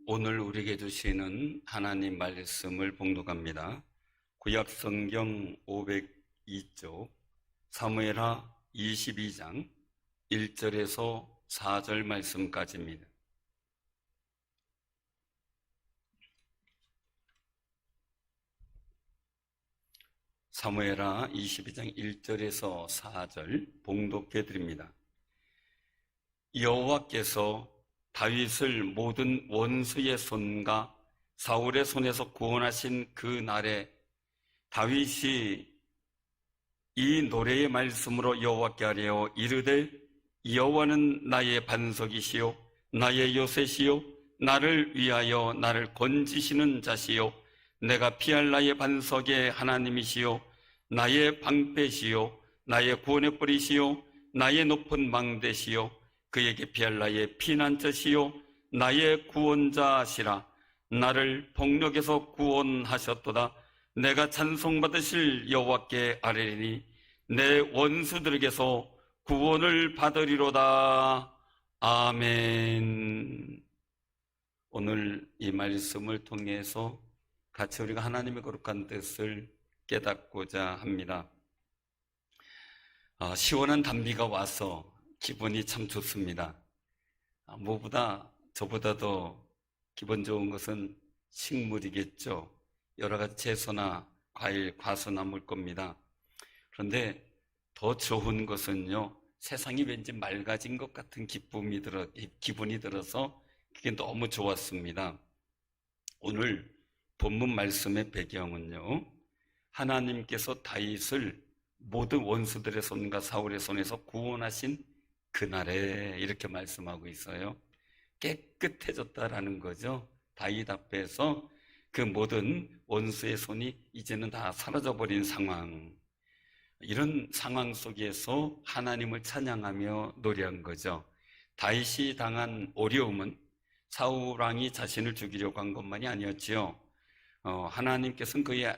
오늘 우리에게 주시는 하나님 말씀을 봉독합니다. 구약성경 502쪽 사무엘하 22장 1절에서 4절 말씀까지입니다. 사무엘하 22장 1절에서 4절 봉독해 드립니다. 여호와께서 다윗을 모든 원수의 손과 사울의 손에서 구원하신 그 날에 다윗이 이 노래의 말씀으로 여호와께 아뢰어 이르되 여호와는 나의 반석이시요 나의 요새시요 나를 위하여 나를 건지시는 자시요 내가 피할 나의 반석의 하나님이시요 나의 방패시요 나의 구원의 뿌리시요 나의 높은 망대시요 그에게 피할 나의 피난처시요 나의 구원자시라. 나를 폭력에서 구원하셨도다. 내가 찬송받으실 여호와께 아뢰리니 내 원수들에게서 구원을 받으리로다. 아멘. 오늘 이 말씀을 통해서 같이 우리가 하나님의 거룩한 뜻을 깨닫고자 합니다. 시원한 단비가 와서 기분이 참 좋습니다. 무엇보다 저보다도 기분 좋은 것은 식물이겠죠. 여러 가지 채소나 과일, 과수나 물 겁니다. 그런데 더 좋은 것은요, 세상이 왠지 맑아진 것 같은 기분이 들어서 그게 너무 좋았습니다. 오늘 본문 말씀의 배경은요, 하나님께서 다윗을 모든 원수들의 손과 사울의 손에서 구원하신 그날에 이렇게 말씀하고 있어요. 깨끗해졌다라는 거죠. 다윗 앞에서 그 모든 원수의 손이 이제는 다 사라져버린 상황, 이런 상황 속에서 하나님을 찬양하며 노래한 거죠. 다윗이 당한 어려움은 사울 왕이 자신을 죽이려고 한 것만이 아니었지요. 하나님께서는 그의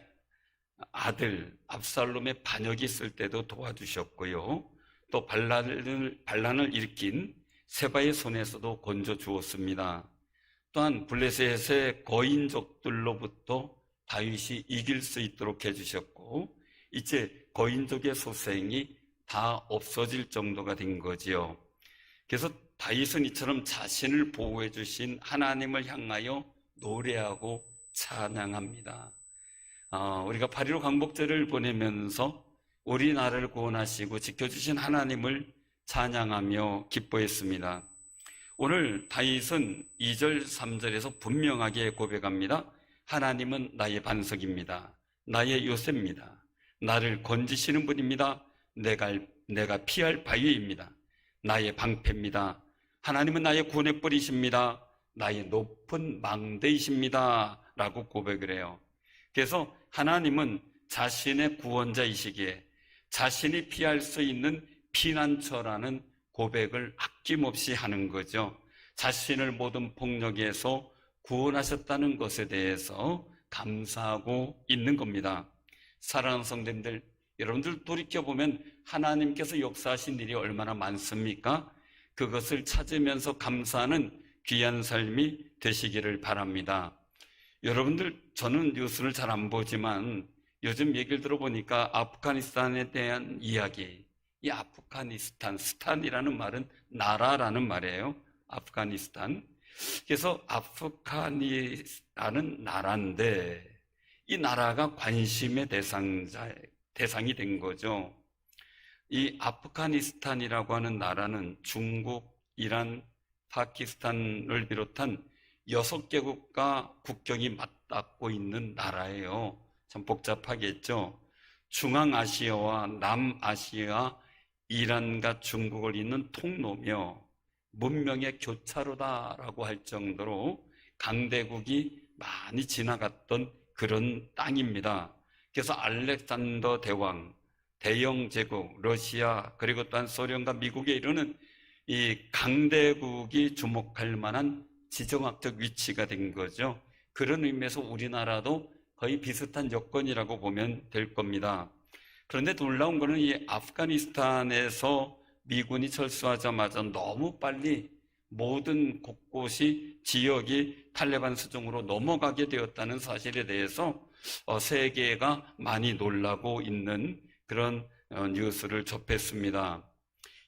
아들 압살롬의 반역이 있을 때도 도와주셨고요. 또 반란을 일으킨 세바의 손에서도 건져 주었습니다. 또한 블레셋의 거인족들로부터 다윗이 이길 수 있도록 해주셨고, 이제 거인족의 소생이 다 없어질 정도가 된 거지요. 그래서 다윗은 이처럼 자신을 보호해 주신 하나님을 향하여 노래하고 찬양합니다. 우리가 8.15 광복절을 보내면서 우리나라를 구원하시고 지켜주신 하나님을 찬양하며 기뻐했습니다. 오늘 다윗은 2절, 3절에서 분명하게 고백합니다. 하나님은 나의 반석입니다. 나의 요새입니다. 나를 건지시는 분입니다. 내가 피할 바위입니다. 나의 방패입니다. 하나님은 나의 구원의 뿌리십니다. 나의 높은 망대이십니다. 라고 고백을 해요. 그래서 하나님은 자신의 구원자이시기에 자신이 피할 수 있는 피난처라는 고백을 아낌없이 하는 거죠. 자신을 모든 폭력에서 구원하셨다는 것에 대해서 감사하고 있는 겁니다. 사랑하는 성도님들, 여러분들 돌이켜보면 하나님께서 역사하신 일이 얼마나 많습니까? 그것을 찾으면서 감사하는 귀한 삶이 되시기를 바랍니다. 여러분들, 저는 뉴스를 잘 안 보지만 요즘 얘기를 들어보니까 아프가니스탄에 대한 이야기, 이 아프가니스탄, 스탄이라는 말은 나라라는 말이에요. 아프가니스탄. 그래서 아프가니스탄은 나라인데 이 나라가 관심의 대상이 된 거죠. 이 아프가니스탄이라고 하는 나라는 중국, 이란, 파키스탄을 비롯한 6개국과 국경이 맞닿고 있는 나라예요. 참 복잡하겠죠. 중앙아시아와 남아시아, 이란과 중국을 잇는 통로며 문명의 교차로다라고 할 정도로 강대국이 많이 지나갔던 그런 땅입니다. 그래서 알렉산더 대왕, 대영 제국, 러시아, 그리고 또한 소련과 미국에 이르는 이 강대국이 주목할 만한 지정학적 위치가 된 거죠. 그런 의미에서 우리나라도 거의 비슷한 여건이라고 보면 될 겁니다. 그런데 놀라운 것은 이 아프가니스탄에서 미군이 철수하자마자 너무 빨리 모든 곳곳이 지역이 탈레반 수중으로 넘어가게 되었다는 사실에 대해서 세계가 많이 놀라고 있는 그런 뉴스를 접했습니다.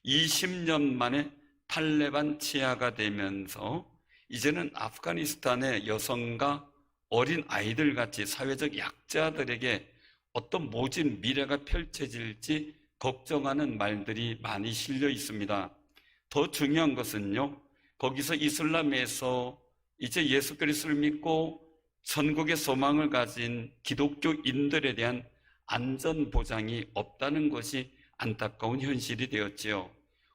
20년 만에 탈레반 치하가 되면서 이제는 아프가니스탄의 여성과 어린 아이들 같이 사회적 약자들에게 어떤 모진 미래가 펼쳐질지 걱정하는 말들이 많이 실려 있습니다. 더 중요한 것은요, 거기서 이슬람에서 이제 예수 그리스도를 믿고 천국의 소망을 가진 기독교인들에 대한 안전 보장이 없다는 것이 안타까운 현실이 되었지요.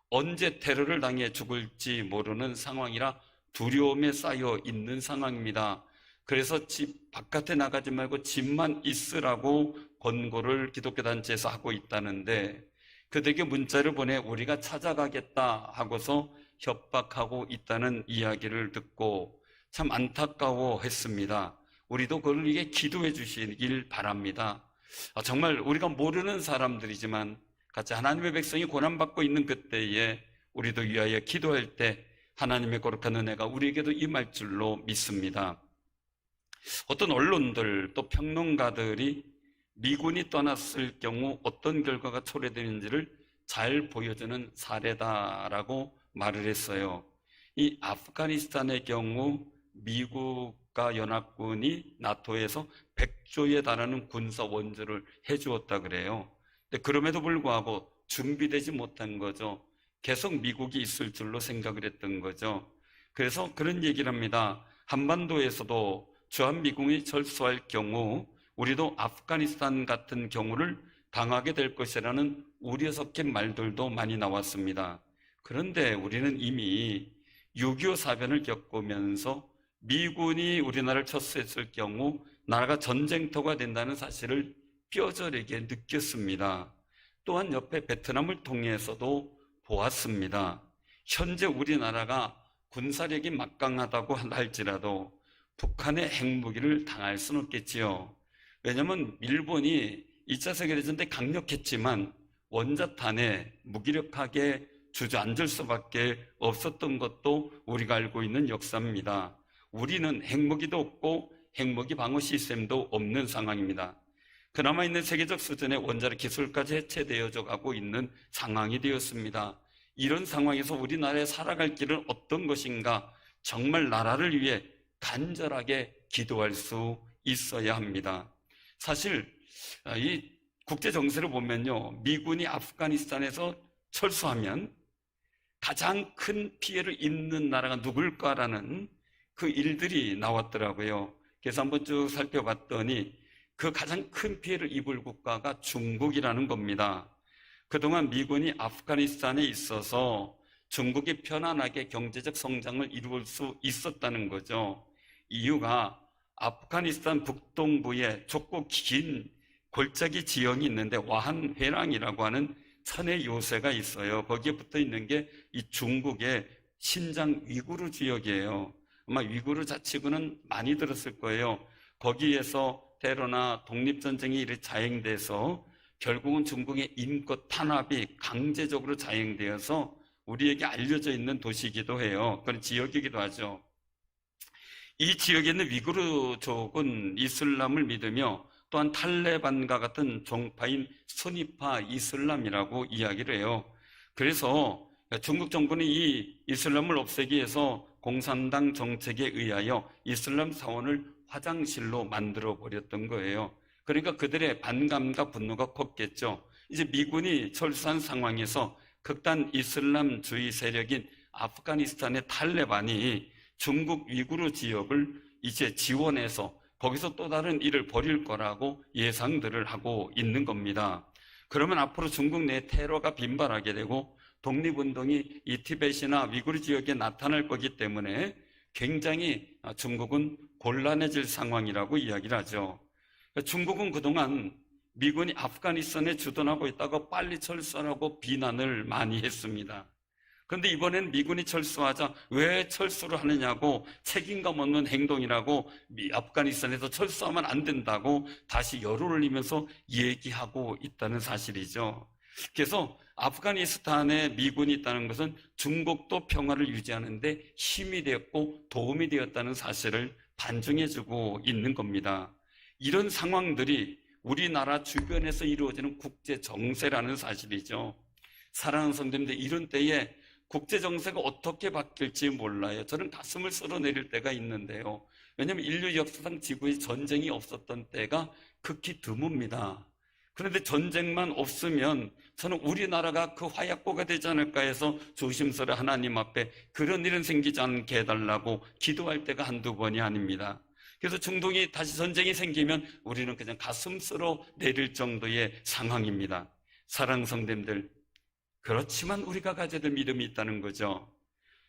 언제 테러를 당해 죽을지 모르는 상황이라 두려움에 쌓여 있는 상황입니다. 그래서 집 바깥에 나가지 말고 집만 있으라고 권고를 기독교 단체에서 하고 있다는데, 그들에게 문자를 보내 우리가 찾아가겠다 하고서 협박하고 있다는 이야기를 듣고 참 안타까워했습니다. 우리도 그를 위해 기도해 주시길 바랍니다. 정말 우리가 모르는 사람들이지만 같이 하나님의 백성이 고난받고 있는 그때에 우리도 위하여 기도할 때 하나님의 거룩한 은혜가 우리에게도 임할 줄로 믿습니다. 어떤 언론들 또 평론가들이 미군이 떠났을 경우 어떤 결과가 초래되는지를 잘 보여주는 사례다라고 말을 했어요. 이 아프가니스탄의 경우 미국과 연합군이 나토에서 100조에 달하는 군사 원조를 해주었다 그래요. 근데 그럼에도 불구하고 준비되지 못한 거죠. 계속 미국이 있을 줄로 생각을 했던 거죠. 그래서 그런 얘기를 합니다. 한반도에서도 주한미군이 철수할 경우 우리도 아프가니스탄 같은 경우를 당하게 될 것이라는 우려 섞인 말들도 많이 나왔습니다. 그런데 우리는 이미 6.25 사변을 겪으면서 미군이 우리나라를 철수했을 경우 나라가 전쟁터가 된다는 사실을 뼈저리게 느꼈습니다. 또한 옆에 베트남을 통해서도 보았습니다. 현재 우리나라가 군사력이 막강하다고 할지라도 북한의 핵무기를 당할 수는 없겠지요. 왜냐하면 일본이 2차 세계대전 때 강력했지만 원자탄에 무기력하게 주저앉을 수밖에 없었던 것도 우리가 알고 있는 역사입니다. 우리는 핵무기도 없고 핵무기 방어 시스템도 없는 상황입니다. 그나마 있는 세계적 수준의 원자력 기술까지 해체되어져 가고 있는 상황이 되었습니다. 이런 상황에서 우리나라의 살아갈 길은 어떤 것인가, 정말 나라를 위해 간절하게 기도할 수 있어야 합니다. 사실 이 국제 정세를 보면요, 미군이 아프가니스탄에서 철수하면 가장 큰 피해를 입는 나라가 누굴까라는 그 일들이 나왔더라고요. 그래서 한번 쭉 살펴봤더니 그 가장 큰 피해를 입을 국가가 중국이라는 겁니다. 그동안 미군이 아프가니스탄에 있어서 중국이 편안하게 경제적 성장을 이룰 수 있었다는 거죠. 이유가 아프가니스탄 북동부에 좁고 긴 골짜기 지형이 있는데 와한회랑이라고 하는 천의 요새가 있어요. 거기에 붙어 있는 게 이 중국의 신장 위구르 지역이에요. 아마 위구르 자치구는 많이 들었을 거예요. 거기에서 테러나 독립전쟁이 자행돼서 결국은 중국의 인권 탄압이 강제적으로 자행되어서 우리에게 알려져 있는 도시이기도 해요. 그런 지역이기도 하죠. 이 지역에 있는 위구르족은 이슬람을 믿으며 또한 탈레반과 같은 종파인 수니파 이슬람이라고 이야기를 해요. 그래서 중국 정부는 이 이슬람을 없애기 위해서 공산당 정책에 의하여 이슬람 사원을 화장실로 만들어 버렸던 거예요. 그러니까 그들의 반감과 분노가 컸겠죠. 이제 미군이 철수한 상황에서 극단 이슬람주의 세력인 아프가니스탄의 탈레반이 중국 위구르 지역을 이제 지원해서 거기서 또 다른 일을 벌일 거라고 예상들을 하고 있는 겁니다. 그러면 앞으로 중국 내 테러가 빈발하게 되고 독립운동이 이 티벳이나 위구르 지역에 나타날 거기 때문에 굉장히 중국은 곤란해질 상황이라고 이야기를 하죠. 중국은 그동안 미군이 아프가니스탄에 주둔하고 있다가 빨리 철수하라고 비난을 많이 했습니다. 그런데 이번엔 미군이 철수하자 왜 철수를 하느냐고, 책임감 없는 행동이라고, 아프가니스탄에서 철수하면 안 된다고 다시 열을 올리면서 얘기하고 있다는 사실이죠. 그래서 아프가니스탄에 미군이 있다는 것은 중국도 평화를 유지하는데 힘이 되었고 도움이 되었다는 사실을 반증해주고 있는 겁니다. 이런 상황들이 우리나라 주변에서 이루어지는 국제 정세라는 사실이죠. 사랑하는 성도님들, 이런 때에 국제 정세가 어떻게 바뀔지 몰라요. 저는 가슴을 쓸어내릴 때가 있는데요. 왜냐하면 인류 역사상 지구에 전쟁이 없었던 때가 극히 드뭅니다. 그런데 전쟁만 없으면 저는 우리나라가 그 화약고가 되지 않을까 해서 조심스레 하나님 앞에 그런 일은 생기지 않게 해달라고 기도할 때가 한두 번이 아닙니다. 그래서 중동이 다시 전쟁이 생기면 우리는 그냥 가슴 쓸어 내릴 정도의 상황입니다. 사랑하는 성도님들, 그렇지만 우리가 가져야 될 믿음이 있다는 거죠.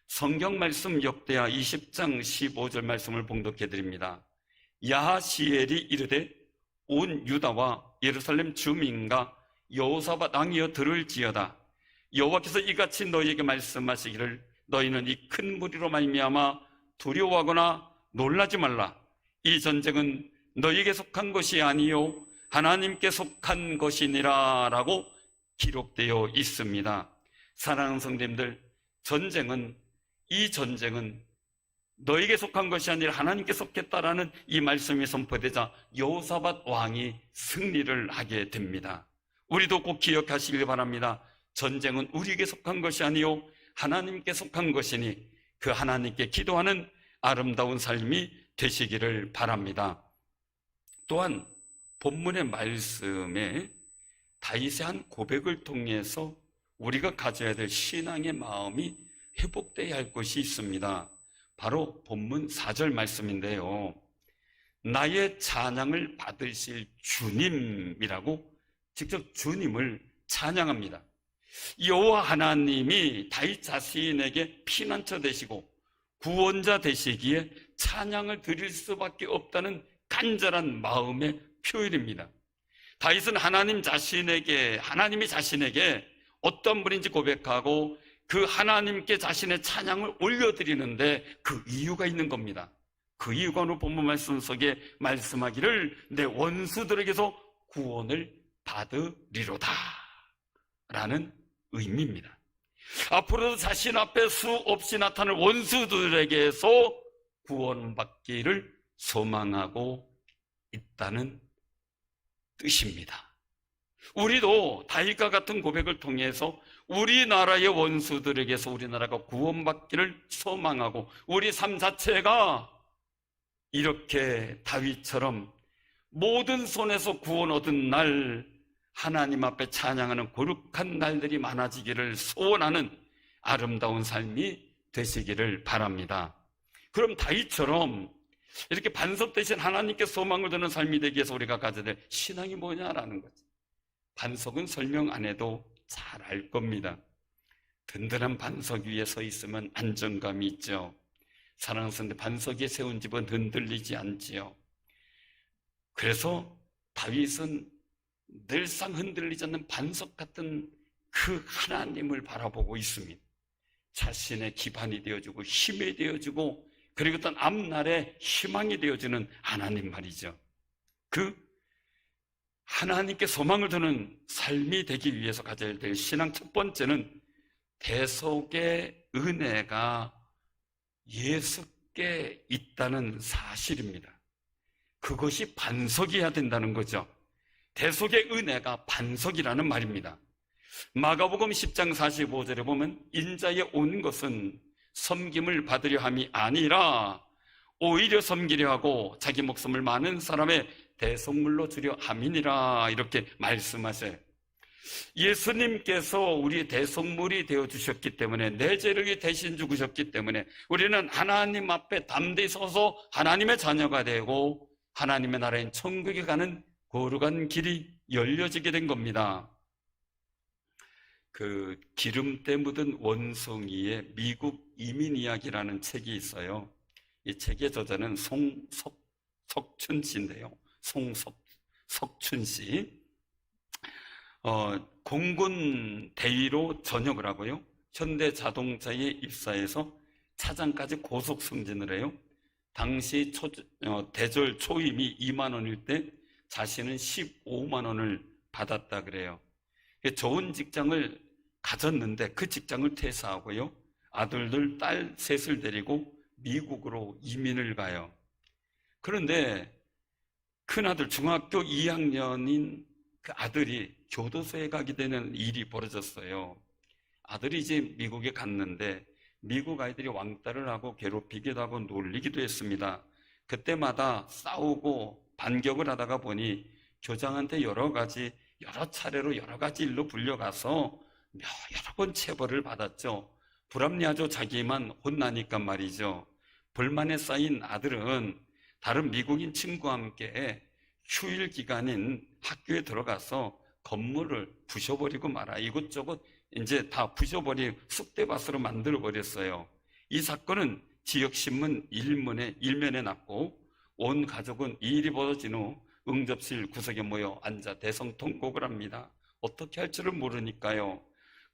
성경 말씀 역대하 20장 15절 말씀을 봉독해 드립니다. 야하시엘이 이르되 온 유다와 예루살렘 주민과 여호사밧 왕이여 들을지어다. 여호와께서 이같이 너희에게 말씀하시기를 너희는 이 큰 무리로 말미암아 두려워하거나 놀라지 말라. 이 전쟁은 너희에게 속한 것이 아니요 하나님께 속한 것이니라 라고 기록되어 있습니다. 사랑하는 성도님들, 이 전쟁은 너에게 속한 것이 아니라 하나님께 속했다라는 이 말씀이 선포되자 여호사밧 왕이 승리를 하게 됩니다. 우리도 꼭 기억하시길 바랍니다. 전쟁은 우리에게 속한 것이 아니요 하나님께 속한 것이니 그 하나님께 기도하는 아름다운 삶이 되시기를 바랍니다. 또한 본문의 말씀에 다윗의 한 고백을 통해서 우리가 가져야 될 신앙의 마음이 회복되어야 할 것이 있습니다. 바로 본문 4절 말씀인데요. 나의 찬양을 받으실 주님이라고 직접 주님을 찬양합니다. 여호와 하나님이 다윗 자신에게 피난처 되시고 구원자 되시기에 찬양을 드릴 수밖에 없다는 간절한 마음의 표현입니다. 다윗은 하나님이 자신에게 어떤 분인지 고백하고 그 하나님께 자신의 찬양을 올려드리는데 그 이유가 있는 겁니다. 그 이유가 오늘 본문 말씀 속에 말씀하기를 내 원수들에게서 구원을 받으리로다 라는 의미입니다. 앞으로도 자신 앞에 수없이 나타날 원수들에게서 구원받기를 소망하고 있다는 뜻입니다. 우리도 다윗과 같은 고백을 통해서 우리나라의 원수들에게서 우리나라가 구원받기를 소망하고 우리 삶 자체가 이렇게 다윗처럼 모든 손에서 구원 얻은 날 하나님 앞에 찬양하는 거룩한 날들이 많아지기를 소원하는 아름다운 삶이 되시기를 바랍니다. 그럼 다윗처럼 이렇게 반석 대신 하나님께 소망을 두는 삶이 되기 위해서 우리가 가져야 될 신앙이 뭐냐라는 거죠. 반석은 설명 안 해도 잘 알 겁니다. 든든한 반석 위에 서 있으면 안정감이 있죠. 사랑하는 성도, 반석 위에 세운 집은 흔들리지 않지요. 그래서 다윗은 늘상 흔들리지 않는 반석 같은 그 하나님을 바라보고 있습니다. 자신의 기반이 되어주고 힘이 되어주고 그리고 어떤 앞날의 희망이 되어주는 하나님 말이죠. 그 하나님께 소망을 두는 삶이 되기 위해서 가져야 될 신앙 첫 번째는 대속의 은혜가 예수께 있다는 사실입니다. 그것이 반석이어야 된다는 거죠. 대속의 은혜가 반석이라는 말입니다. 마가복음 10장 45절에 보면 인자에 온 것은 섬김을 받으려 함이 아니라 오히려 섬기려 하고 자기 목숨을 많은 사람의 대속물로 주려 함이니라 이렇게 말씀하세요. 예수님께서 우리 대속물이 되어주셨기 때문에 내 죄를 위해 대신 죽으셨기 때문에 우리는 하나님 앞에 담대히 서서 하나님의 자녀가 되고 하나님의 나라인 천국에 가는 거룩한 길이 열려지게 된 겁니다. 그 기름때 묻은 원숭이의 미국 이민 이야기라는 책이 있어요. 이 책의 저자는 석춘 씨인데요. 석춘 씨. 공군 대위로 전역을 하고요. 현대자동차에 입사해서 차장까지 고속 승진을 해요. 당시 대졸 초임이 2만 원일 때 자신은 15만 원을 받았다 그래요. 좋은 직장을 가졌는데 그 직장을 퇴사하고요, 아들들, 딸 셋을 데리고 미국으로 이민을 가요. 그런데 큰아들 중학교 2학년인 그 아들이 교도소에 가게 되는 일이 벌어졌어요. 아들이 이제 미국에 갔는데 미국 아이들이 왕따를 하고 괴롭히기도 하고 놀리기도 했습니다. 그때마다 싸우고 반격을 하다가 보니 교장한테 여러 차례로 여러 가지 일로 불려가서 여러 번 체벌을 받았죠. 불합리하죠. 자기만 혼나니까 말이죠. 불만에 쌓인 아들은 다른 미국인 친구와 함께 휴일 기간인 학교에 들어가서 건물을 부셔버리고 말아 이것저것 이제 다 부셔버리고 쑥대밭으로 만들어버렸어요. 이 사건은 지역신문 일면에 났고 온 가족은 이 일이 벌어진 후 응접실 구석에 모여 앉아 대성통곡을 합니다. 어떻게 할 줄을 모르니까요.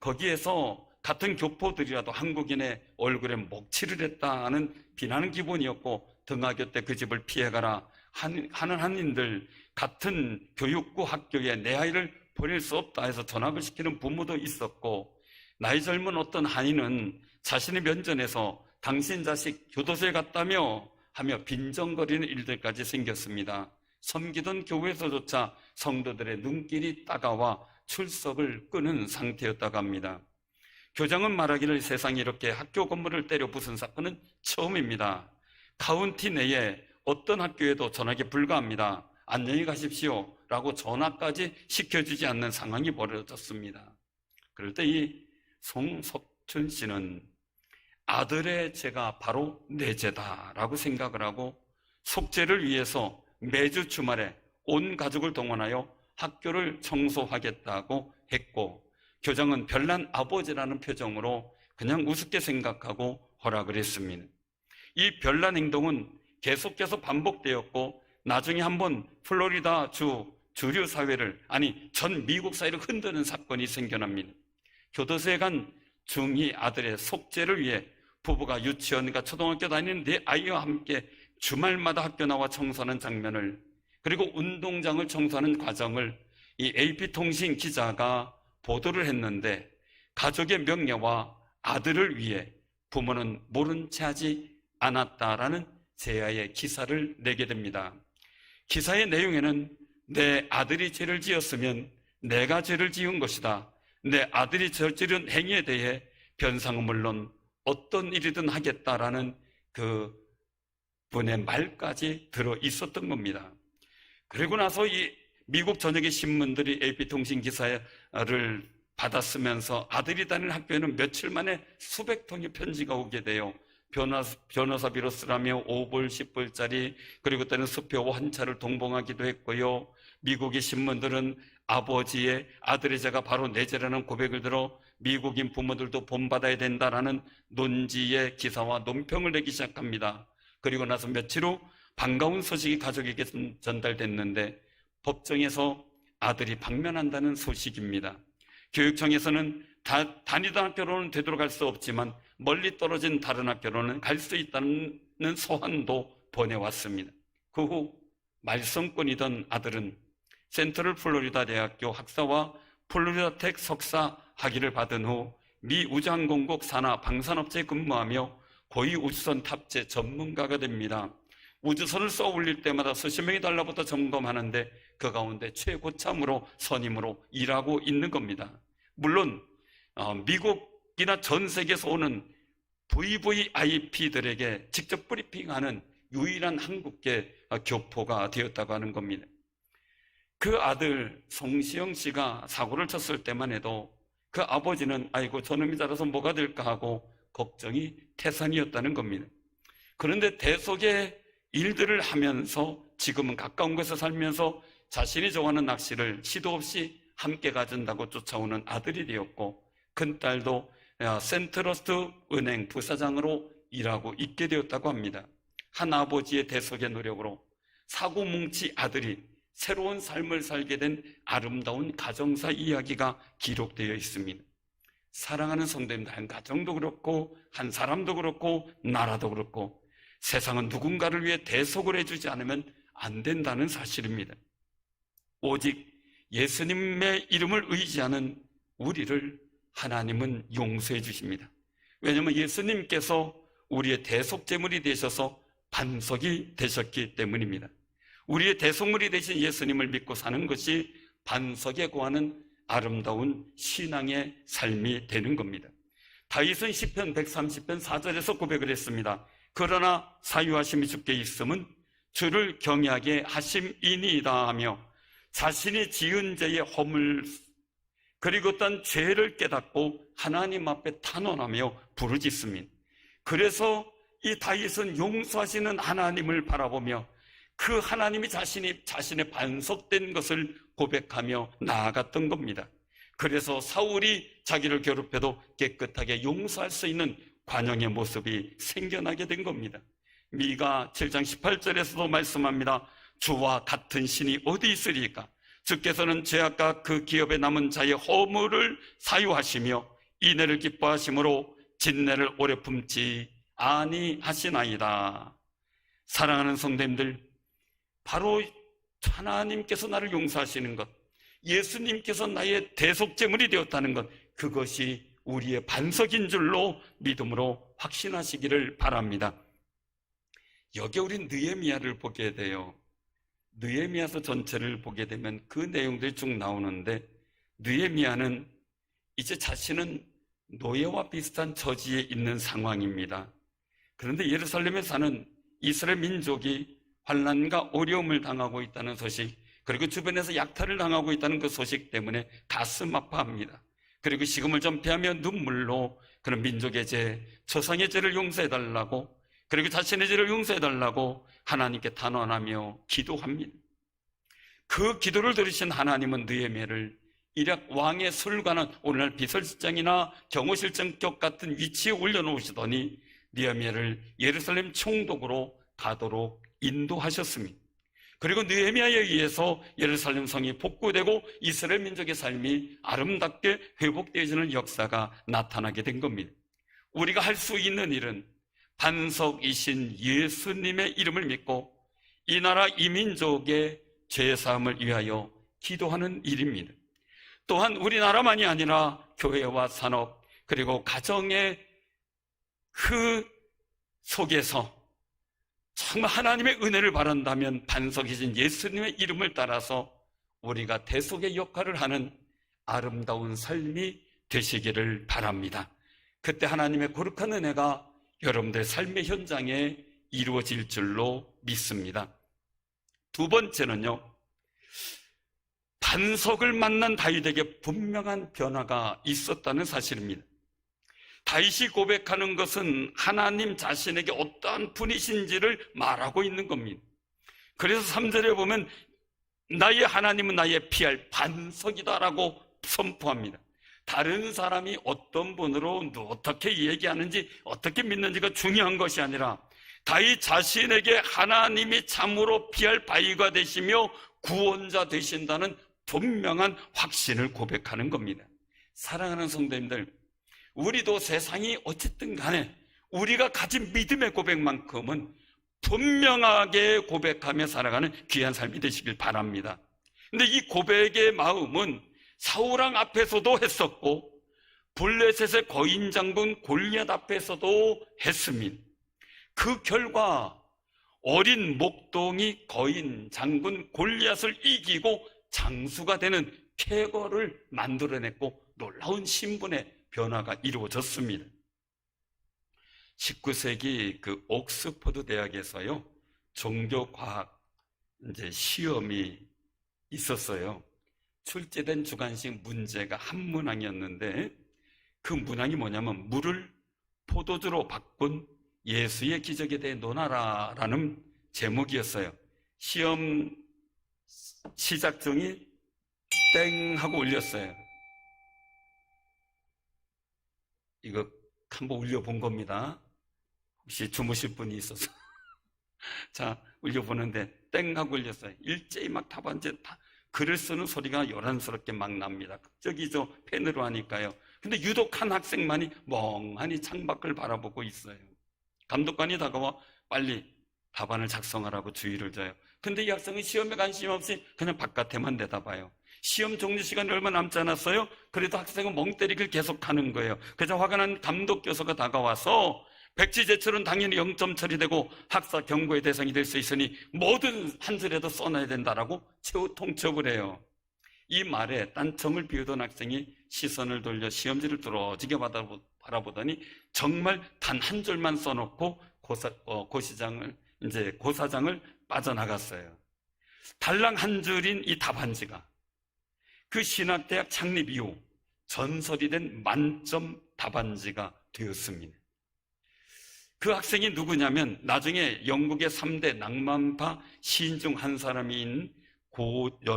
거기에서 같은 교포들이라도 한국인의 얼굴에 먹칠을 했다는 비난은 기본이었고 등하교 때 그 집을 피해가라 하는 한인들, 같은 교육부 학교에 내 아이를 보낼 수 없다 해서 전학을 시키는 부모도 있었고, 나이 젊은 어떤 한인은 자신의 면전에서 당신 자식 교도소에 갔다며 하며 빈정거리는 일들까지 생겼습니다. 섬기던 교회에서조차 성도들의 눈길이 따가워 출석을 끄는 상태였다고 합니다. 교장은 말하기를 세상에 이렇게 학교 건물을 때려 부순 사건은 처음입니다. 카운티 내에 어떤 학교에도 전학이 불가합니다. 안녕히 가십시오 라고 전학까지 시켜주지 않는 상황이 벌어졌습니다. 그럴 때 이 송석춘 씨는 아들의 죄가 바로 내 죄다라고 생각을 하고 속죄를 위해서 매주 주말에 온 가족을 동원하여 학교를 청소하겠다고 했고, 교장은 별난 아버지라는 표정으로 그냥 우습게 생각하고 허락을 했습니다. 이 별난 행동은 계속해서 반복되었고 나중에 한번 플로리다 주류 사회를, 전 미국 사회를 흔드는 사건이 생겨납니다. 교도소에 간 중2 아들의 속죄를 위해 부부가 유치원과 초등학교 다니는 네 아이와 함께 주말마다 학교 나와 청소하는 장면을, 그리고 운동장을 청소하는 과정을 이 AP통신 기자가 보도를 했는데, 가족의 명예와 아들을 위해 부모는 모른 채 하지 않았다라는 제야의 기사를 내게 됩니다. 기사의 내용에는 내 아들이 죄를 지었으면 내가 죄를 지은 것이다. 내 아들이 저지른 행위에 대해 변상은 물론 어떤 일이든 하겠다라는 그 분의 말까지 들어 있었던 겁니다. 그리고 나서 이 미국 전역의 신문들이 AP통신 기사를 받았으면서 아들이 다니는 학교에는 며칠 만에 수백 통의 편지가 오게 돼요. 변호사비로 쓰라며 5불, 10불짜리, 그리고 때는 수표 한 차를 동봉하기도 했고요. 미국의 신문들은 아버지의 아들의 죄가 바로 내 죄라는 고백을 들어 미국인 부모들도 본받아야 된다라는 논지의 기사와 논평을 내기 시작합니다. 그리고 나서 며칠 후 반가운 소식이 가족에게 전달됐는데 법정에서 아들이 방면한다는 소식입니다. 교육청에서는 다니던 학교로는 되돌아갈 수 없지만 멀리 떨어진 다른 학교로는 갈 수 있다는 소환도 보내왔습니다. 그 후 말썽꾼이던 아들은 센트럴 플로리다 대학교 학사와 플로리다텍 석사 학위를 받은 후 미 우주항공국 산하 방산업체에 근무하며 고위 우주선 탑재 전문가가 됩니다. 우주선을 쏘아 올릴 때마다 수십 명이 달라붙어 점검하는데 그 가운데 최고참으로 선임으로 일하고 있는 겁니다. 물론 미국이나 전 세계에서 오는 VVIP들에게 직접 브리핑하는 유일한 한국계 교포가 되었다고 하는 겁니다. 그 아들 송시영 씨가 사고를 쳤을 때만 해도 그 아버지는 아이고 저놈이 자라서 뭐가 될까 하고 걱정이 태산이었다는 겁니다. 그런데 대속의 일들을 하면서 지금은 가까운 곳에 살면서 자신이 좋아하는 낚시를 시도 없이 함께 가진다고 쫓아오는 아들이 되었고, 큰딸도 센트러스트 은행 부사장으로 일하고 있게 되었다고 합니다. 한 아버지의 대속의 노력으로 사고뭉치 아들이 새로운 삶을 살게 된 아름다운 가정사 이야기가 기록되어 있습니다. 사랑하는 성도님들, 한 가정도 그렇고 한 사람도 그렇고 나라도 그렇고 세상은 누군가를 위해 대속을 해주지 않으면 안 된다는 사실입니다. 오직 예수님의 이름을 의지하는 우리를 하나님은 용서해 주십니다. 왜냐하면 예수님께서 우리의 대속제물이 되셔서 반석이 되셨기 때문입니다. 우리의 대속물이 되신 예수님을 믿고 사는 것이 반석에 구하는 아름다운 신앙의 삶이 되는 겁니다. 다윗은 시편 130편 4절에서 고백을 했습니다. 그러나 사유하심이 주께 있음은 주를 경외하게 하심이니이다 하며 자신이 지은 죄의 허물 그리고 어떤 죄를 깨닫고 하나님 앞에 탄원하며 부르짖습니다. 그래서 이 다윗은 용서하시는 하나님을 바라보며 그 하나님이 자신의 반석된 것을 고백하며 나아갔던 겁니다. 그래서 사울이 자기를 괴롭혀도 깨끗하게 용서할 수 있는 관용의 모습이 생겨나게 된 겁니다. 미가 7장 18절에서도 말씀합니다. 주와 같은 신이 어디 있으리까? 주께서는 죄악과 그 기업에 남은 자의 허물을 사유하시며 인애를 기뻐하심으로 진내를 오래 품지 아니하시나이다. 사랑하는 성도님들, 바로 하나님께서 나를 용서하시는 것, 예수님께서 나의 대속제물이 되었다는 것, 그것이 우리의 반석인 줄로 믿음으로 확신하시기를 바랍니다. 여기 우리 느헤미야를 보게 돼요. 느헤미야서 전체를 보게 되면 그 내용들이 쭉 나오는데, 느헤미야는 이제 자신은 노예와 비슷한 처지에 있는 상황입니다. 그런데 예루살렘에 사는 이스라엘 민족이 환난과 어려움을 당하고 있다는 소식, 그리고 주변에서 약탈을 당하고 있다는 그 소식 때문에 가슴 아파합니다. 그리고 식음을 전폐하며 눈물로 그런 민족의 죄, 조상의 죄를 용서해달라고, 그리고 자신의 죄를 용서해달라고 하나님께 탄원하며 기도합니다. 그 기도를 들으신 하나님은 느헤미야를 이락 왕의 술관은 오늘날 비서실장이나 경호실장격 같은 위치에 올려놓으시더니 느헤미야를 예루살렘 총독으로 가도록 인도하셨습니다. 그리고 느헤미야에 의해서 예루살렘 성이 복구되고 이스라엘 민족의 삶이 아름답게 회복되어지는 역사가 나타나게 된 겁니다. 우리가 할 수 있는 일은 반석이신 예수님의 이름을 믿고 이 나라 이 민족의 죄사함을 위하여 기도하는 일입니다. 또한 우리나라만이 아니라 교회와 산업 그리고 가정의 그 속에서 정말 하나님의 은혜를 바란다면 반석이신 예수님의 이름을 따라서 우리가 대속의 역할을 하는 아름다운 삶이 되시기를 바랍니다. 그때 하나님의 거룩한 은혜가 여러분들의 삶의 현장에 이루어질 줄로 믿습니다. 두 번째는요, 반석을 만난 다윗에게 분명한 변화가 있었다는 사실입니다. 다윗이 고백하는 것은 하나님 자신에게 어떠한 분이신지를 말하고 있는 겁니다. 그래서 3절에 보면 나의 하나님은 나의 피할 반석이다라고 선포합니다. 다른 사람이 어떤 분으로 어떻게 얘기하는지 어떻게 믿는지가 중요한 것이 아니라 다윗 자신에게 하나님이 참으로 피할 바위가 되시며 구원자 되신다는 분명한 확신을 고백하는 겁니다. 사랑하는 성도님들, 우리도 세상이 어쨌든 간에 우리가 가진 믿음의 고백만큼은 분명하게 고백하며 살아가는 귀한 삶이 되시길 바랍니다. 근데 이 고백의 마음은 사울왕 앞에서도 했었고 블레셋의 거인 장군 골리앗 앞에서도 했습니다. 그 결과 어린 목동이 거인 장군 골리앗을 이기고 장수가 되는 쾌거를 만들어냈고 놀라운 신분의 변화가 이루어졌습니다. 19세기 그 옥스퍼드 대학에서요, 종교과학 시험이 있었어요. 출제된 주관식 문제가 한 문항이었는데 그 문항이 뭐냐면 물을 포도주로 바꾼 예수의 기적에 대해 논하라라는 제목이었어요. 시험 시작정이 땡 하고 울렸어요. 이거 한번 울려본 겁니다. 혹시 주무실 분이 있어서 자, 울려보는데 땡 하고 울렸어요. 일제히 막 답안지 글을 쓰는 소리가 요란스럽게 막 납니다. 극적이죠. 펜으로 하니까요. 근데 유독 한 학생만이 멍하니 창밖을 바라보고 있어요. 감독관이 다가와 빨리 답안을 작성하라고 주의를 줘요. 근데 이 학생은 시험에 관심 없이 그냥 바깥에만 내다봐요. 시험 종료 시간이 얼마 남지 않았어요? 그래도 학생은 멍 때리기를 계속하는 거예요. 그래서 화가 난 감독 교사가 다가와서 백지제철은 당연히 0점 처리되고 학사 경고의 대상이 될 수 있으니 뭐든 한 줄에도 써놔야 된다라고 최후 통첩을 해요. 이 말에 딴청을 비우던 학생이 시선을 돌려 시험지를 뚫어지게 바라보더니 정말 단 한 줄만 써놓고 고사장을 빠져나갔어요. 달랑 한 줄인 이 답안지가 그 신학대학 창립 이후 전설이 된 만점 답안지가 되었습니다. 그 학생이 누구냐면 나중에 영국의 3대 낭만파 시인 중 한 사람인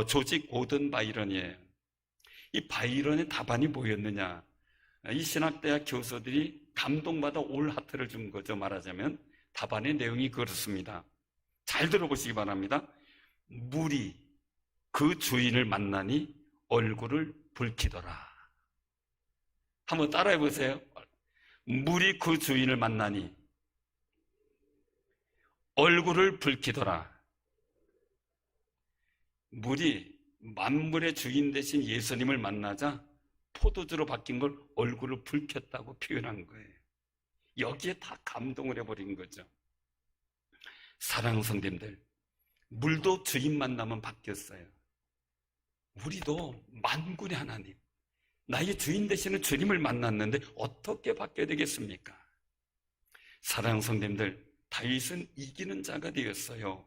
조지 고든 바이런이에요. 이 바이런의 답안이 뭐였느냐? 이 신학대학 교수들이 감동받아 올 하트를 준 거죠. 말하자면 답안의 내용이 그렇습니다. 잘 들어보시기 바랍니다. 물이 그 주인을 만나니 얼굴을 붉히더라. 한번 따라해 보세요. 물이 그 주인을 만나니 얼굴을 붉히더라. 물이 만물의 주인 되신 예수님을 만나자 포도주로 바뀐 걸 얼굴을 붉혔다고 표현한 거예요. 여기에 다 감동을 해버린 거죠. 사랑하는 성도님들, 물도 주인 만나면 바뀌었어요. 우리도 만군의 하나님, 나의 주인 되시는 주님을 만났는데 어떻게 바뀌어야 되겠습니까? 사랑하는 성도님들, 다윗은 이기는 자가 되었어요.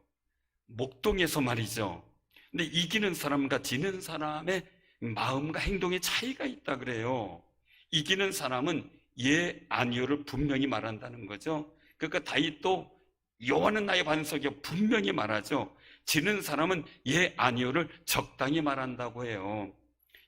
목동에서 말이죠. 근데 이기는 사람과 지는 사람의 마음과 행동의 차이가 있다 그래요. 이기는 사람은 예, 아니요를 분명히 말한다는 거죠. 그러니까 다윗도 여호와는 나의 반석이요 분명히 말하죠. 지는 사람은 예, 아니요를 적당히 말한다고 해요.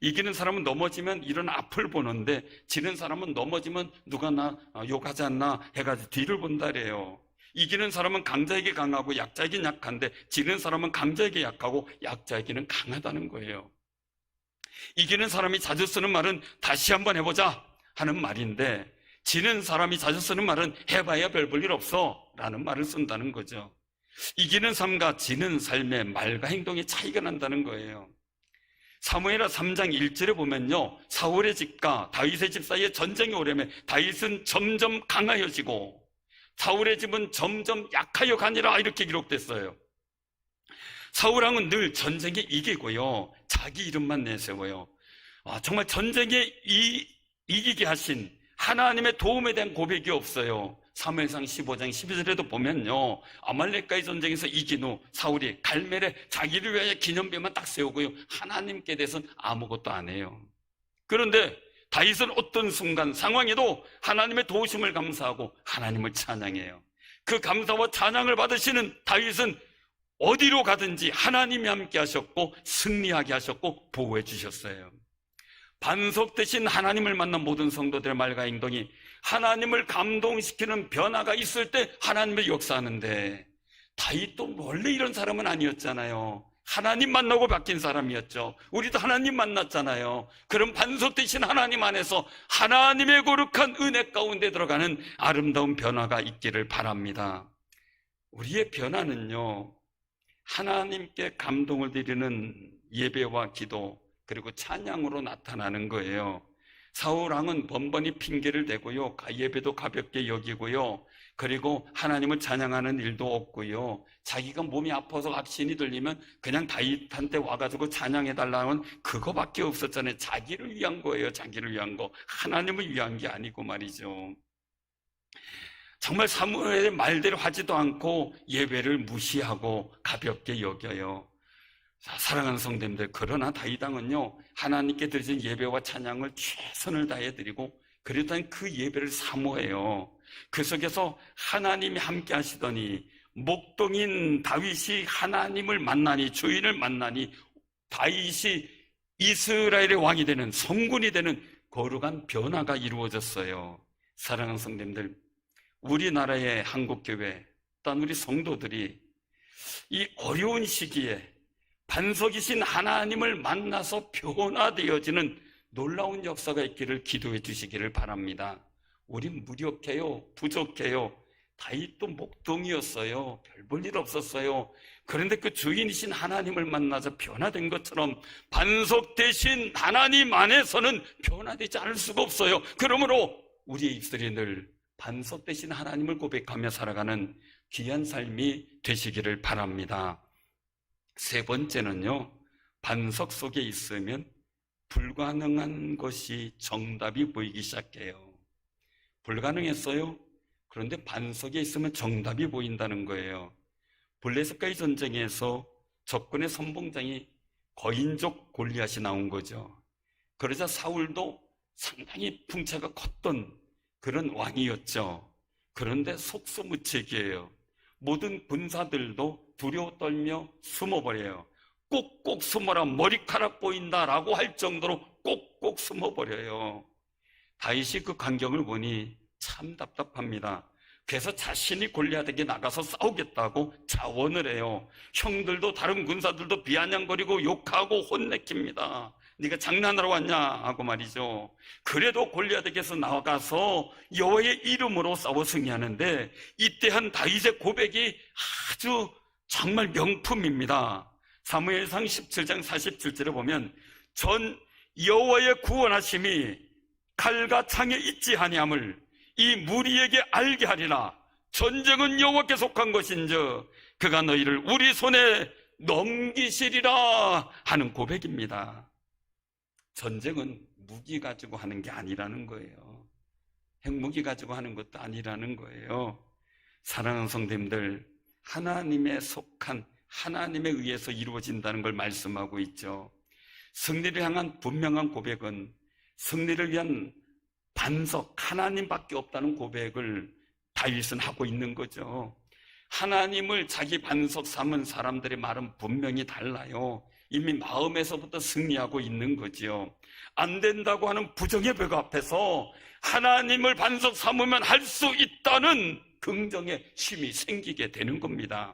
이기는 사람은 넘어지면 이런 앞을 보는데 지는 사람은 넘어지면 누가 나 욕하지 않나 해가지고 뒤를 본다 그래요. 이기는 사람은 강자에게 강하고 약자에게 약한데 지는 사람은 강자에게 약하고 약자에게는 강하다는 거예요. 이기는 사람이 자주 쓰는 말은 다시 한번 해보자 하는 말인데 지는 사람이 자주 쓰는 말은 해봐야 별 볼 일 없어 라는 말을 쓴다는 거죠. 이기는 삶과 지는 삶의 말과 행동의 차이가 난다는 거예요. 사무엘하 3장 1절에 보면요, 사울의 집과 다윗의 집 사이에 전쟁이 오려면 다윗은 점점 강하여지고 사울의 집은 점점 약하여 가니라 이렇게 기록됐어요. 사울왕은 늘 전쟁에 이기고요, 자기 이름만 내세워요. 정말 전쟁에 이기게 하신 하나님의 도움에 대한 고백이 없어요. 사무엘상 15장 12절에도 보면요, 아말렉과의 전쟁에서 이긴 후 사울이 갈멜에 자기를 위하여 기념비만 딱 세우고요, 하나님께 대해서는 아무것도 안 해요. 그런데 다윗은 어떤 순간 상황에도 하나님의 도우심을 감사하고 하나님을 찬양해요. 그 감사와 찬양을 받으시는 다윗은 어디로 가든지 하나님이 함께 하셨고 승리하게 하셨고 보호해 주셨어요. 반석 대신 하나님을 만난 모든 성도들의 말과 행동이 하나님을 감동시키는 변화가 있을 때 하나님을 역사하는데 다윗도 원래 이런 사람은 아니었잖아요. 하나님 만나고 바뀐 사람이었죠. 우리도 하나님 만났잖아요. 그럼 반석 대신 하나님 안에서 하나님의 거룩한 은혜 가운데 들어가는 아름다운 변화가 있기를 바랍니다. 우리의 변화는요, 하나님께 감동을 드리는 예배와 기도 그리고 찬양으로 나타나는 거예요. 사울왕은 번번이 핑계를 대고요, 예배도 가볍게 여기고요, 그리고 하나님을 찬양하는 일도 없고요, 자기가 몸이 아파서 악신이 들리면 그냥 다윗한테 와가지고 찬양해달라는 그거밖에 없었잖아요. 자기를 위한 거예요. 자기를 위한 거, 하나님을 위한 게 아니고 말이죠. 정말 사무엘의 말대로 하지도 않고 예배를 무시하고 가볍게 여겨요. 사랑하는 성도님들, 그러나 다윗왕은요, 하나님께 드리신 예배와 찬양을 최선을 다해 드리고 그랬더니 그 예배를 사모해요. 그 속에서 하나님이 함께 하시더니 목동인 다윗이 하나님을 만나니, 주인을 만나니 다윗이 이스라엘의 왕이 되는, 성군이 되는 거룩한 변화가 이루어졌어요. 사랑하는 성도님들, 우리나라의 한국교회 또한 우리 성도들이 이 어려운 시기에 반석이신 하나님을 만나서 변화되어지는 놀라운 역사가 있기를 기도해 주시기를 바랍니다. 우린 무력해요, 부족해요. 다윗도 목동이었어요. 별 볼 일 없었어요. 그런데 그 주인이신 하나님을 만나서 변화된 것처럼 반석 대신 하나님 안에서는 변화되지 않을 수가 없어요. 그러므로 우리의 입술이 늘 반석 대신 하나님을 고백하며 살아가는 귀한 삶이 되시기를 바랍니다. 세 번째는요, 반석 속에 있으면 불가능한 것이 정답이 보이기 시작해요. 불가능했어요. 그런데 반석에 있으면 정답이 보인다는 거예요. 블레셋과의 전쟁에서 적군의 선봉장이 거인족 골리앗이 나온 거죠. 그러자 사울도 상당히 풍채가 컸던 그런 왕이었죠. 그런데 속수무책이에요. 모든 군사들도 두려워 떨며 숨어버려요. 꼭꼭 숨어라, 머리카락 보인다라고 할 정도로 꼭꼭 숨어버려요. 다윗이 그 광경을 보니 참 답답합니다. 그래서 자신이 골리앗에게 나가서 싸우겠다고 자원을 해요. 형들도 다른 군사들도 비아냥거리고 욕하고 혼내킵니다. 네가 장난하러 왔냐 하고 말이죠. 그래도 골리앗에게서 나가서 여호와의 이름으로 싸워 승리하는데, 이때 한 다윗의 고백이 아주 정말 명품입니다. 사무엘상 17장 47절에 보면 전 여호와의 구원하심이 칼과 창에 있지 아니함을 이 무리에게 알게 하리라. 전쟁은 여호와께 속한 것인즉 그가 너희를 우리 손에 넘기시리라 하는 고백입니다. 전쟁은 무기 가지고 하는 게 아니라는 거예요. 핵무기 가지고 하는 것도 아니라는 거예요. 사랑하는 성도님들, 하나님에 속한, 하나님에 의해서 이루어진다는 걸 말씀하고 있죠. 승리를 향한 분명한 고백은 승리를 위한 반석, 하나님밖에 없다는 고백을 다윗은 하고 있는 거죠. 하나님을 자기 반석 삼은 사람들의 말은 분명히 달라요. 이미 마음에서부터 승리하고 있는 거지요. 안 된다고 하는 부정의 벽 앞에서 하나님을 반석 삼으면 할 수 있다는 긍정의 힘이 생기게 되는 겁니다.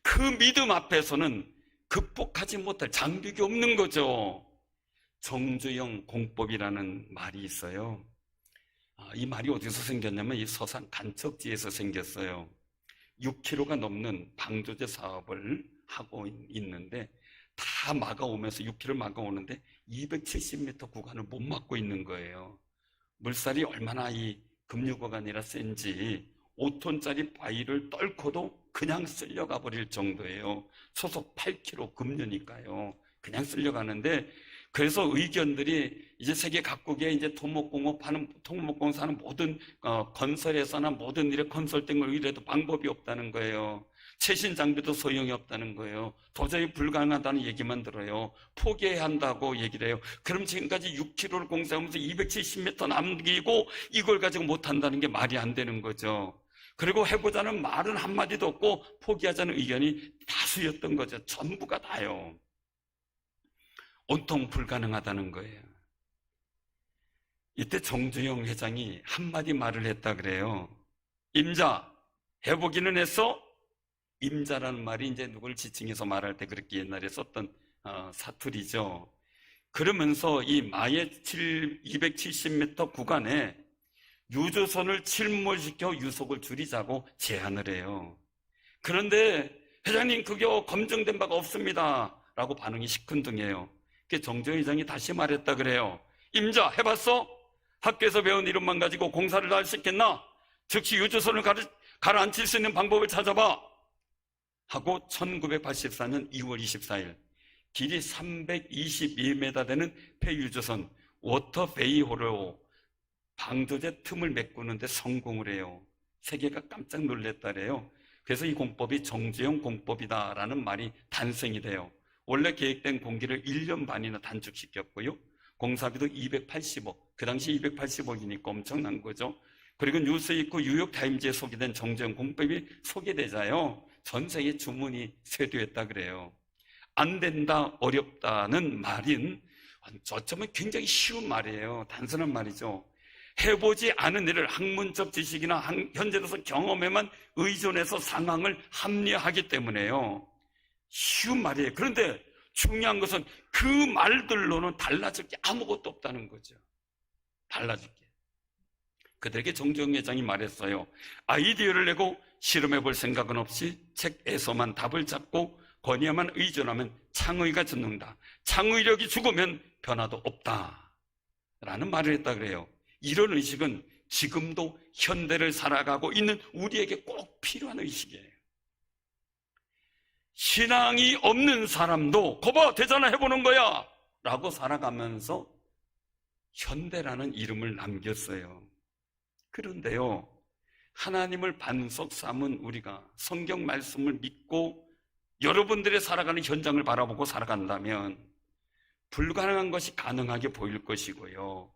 그 믿음 앞에서는 극복하지 못할 장벽이 없는 거죠. 정주영 공법이라는 말이 있어요. 이 말이 어디서 생겼냐면 이 서산 간척지에서 생겼어요. 6km가 넘는 방조제 사업을 하고 있는데 다 막아오면서 6km 막아오는데 270m 구간을 못 막고 있는 거예요. 물살이 얼마나 이 급류구간이라 센지 5톤짜리 바위를 떨고도 그냥 쓸려가 버릴 정도예요. 소속 8km 급류니까요. 그냥 쓸려가는데, 그래서 의견들이 이제 세계 각국에 이제 토목공사 하는 모든 건설회사나 모든 일에 컨설팅을 의뢰해도 방법이 없다는 거예요. 최신 장비도 소용이 없다는 거예요. 도저히 불가능하다는 얘기만 들어요. 포기해야 한다고 얘기를 해요. 그럼 지금까지 6km를 공사하면서 270m 남기고 이걸 가지고 못한다는 게 말이 안 되는 거죠. 그리고 해보자는 말은 한마디도 없고 포기하자는 의견이 다수였던 거죠. 전부가 다요. 온통 불가능하다는 거예요. 이때 정주영 회장이 한마디 말을 했다 그래요. 임자, 해보기는 했어? 임자라는 말이 이제 누굴 지칭해서 말할 때 그렇게 옛날에 썼던 사투리죠. 그러면서 이 마의 270m 구간에 유조선을 침몰시켜 유속을 줄이자고 제안을 해요. 그런데 회장님, 그게 검증된 바가 없습니다 라고 반응이 시큰둥해요. 정주영 회장이 다시 말했다 그래요. 임자, 해봤어? 학교에서 배운 이름만 가지고 공사를 다 할 수 있겠나? 즉시 유조선을 가라앉힐 수 있는 방법을 찾아봐 하고 1984년 2월 24일 길이 322m 되는 폐유조선 워터베이호로 방조제 틈을 메꾸는데 성공을 해요. 세계가 깜짝 놀랐다래요. 그래서 이 공법이 정주영 공법이다라는 말이 탄생이 돼요. 원래 계획된 공기를 1년 반이나 단축시켰고요. 공사비도 280억, 그 당시 280억이니까 엄청난 거죠. 그리고 뉴스위크 뉴욕타임즈에 소개된 정주영 공법이 소개되자요, 전 세계 주문이 쇄도했다 그래요. 안 된다, 어렵다는 말인, 어쩌면 굉장히 쉬운 말이에요. 단순한 말이죠. 해보지 않은 일을 학문적 지식이나 현재로서 경험에만 의존해서 상황을 합리화하기 때문에요. 쉬운 말이에요. 그런데 중요한 것은 그 말들로는 달라질 게 아무것도 없다는 거죠. 달라질 게. 그들에게 정주영 회장이 말했어요. 아이디어를 내고 실험해 볼 생각은 없이 책에서만 답을 잡고 권위에만 의존하면 창의가 죽는다. 창의력이 죽으면 변화도 없다. 라는 말을 했다 그래요. 이런 의식은 지금도 현대를 살아가고 있는 우리에게 꼭 필요한 의식이에요. 신앙이 없는 사람도 거봐 되잖아 해보는 거야 라고 살아가면서 현대라는 이름을 남겼어요. 그런데요, 하나님을 반석 삼은 우리가 성경 말씀을 믿고 여러분들의 살아가는 현장을 바라보고 살아간다면 불가능한 것이 가능하게 보일 것이고요,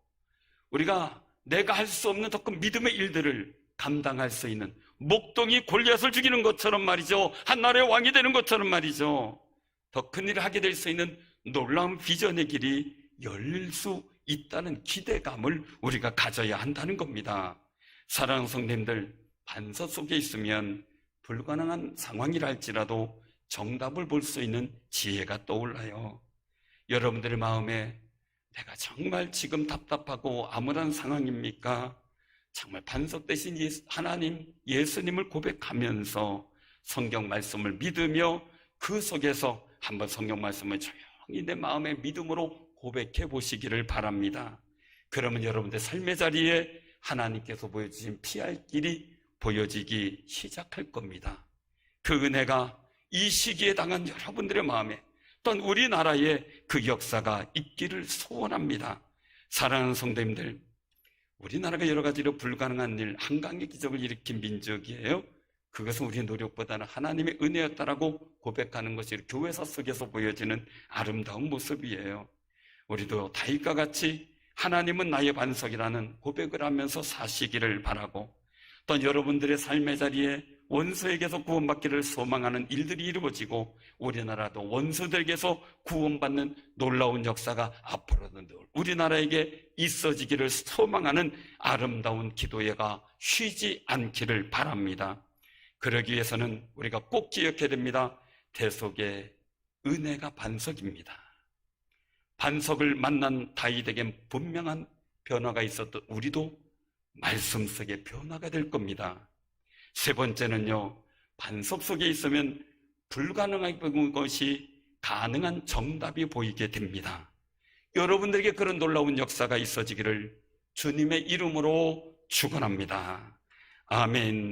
우리가 내가 할 수 없는 더 큰 믿음의 일들을 감당할 수 있는, 목동이 골리앗을 죽이는 것처럼 말이죠, 한 나라의 왕이 되는 것처럼 말이죠, 더 큰 일을 하게 될 수 있는 놀라운 비전의 길이 열릴 수 있다는 기대감을 우리가 가져야 한다는 겁니다. 사랑하는 성도님들, 반석 속에 있으면 불가능한 상황이라 할지라도 정답을 볼 수 있는 지혜가 떠올라요. 여러분들의 마음에 내가 정말 지금 답답하고 암울한 상황입니까? 정말 반석 대신 하나님, 예수님을 고백하면서 성경 말씀을 믿으며 그 속에서 한번 성경 말씀을 조용히 내 마음의 믿음으로 고백해 보시기를 바랍니다. 그러면 여러분들 삶의 자리에 하나님께서 보여주신 피할 길이 보여지기 시작할 겁니다. 그 은혜가 이 시기에 당한 여러분들의 마음에, 또한 우리나라에 그 역사가 있기를 소원합니다. 사랑하는 성도님들, 우리나라가 여러 가지로 불가능한 일, 한강의 기적을 일으킨 민족이에요. 그것은 우리의 노력보다는 하나님의 은혜였다라고 고백하는 것이 교회사 속에서 보여지는 아름다운 모습이에요. 우리도 다윗과 같이 하나님은 나의 반석이라는 고백을 하면서 사시기를 바라고, 또 여러분들의 삶의 자리에 원수에게서 구원받기를 소망하는 일들이 이루어지고 우리나라도 원수들에게서 구원받는 놀라운 역사가 앞으로도 우리나라에게 있어지기를 소망하는 아름다운 기도회가 쉬지 않기를 바랍니다. 그러기 위해서는 우리가 꼭 기억해야 됩니다. 대속의 은혜가 반석입니다. 반석을 만난 다윗에겐 분명한 변화가 있었던 우리도 말씀 속에 변화가 될 겁니다. 세 번째는요, 반석 속에 있으면 불가능한 것이 가능한 정답이 보이게 됩니다. 여러분들에게 그런 놀라운 역사가 있어지기를 주님의 이름으로 축원합니다. 아멘.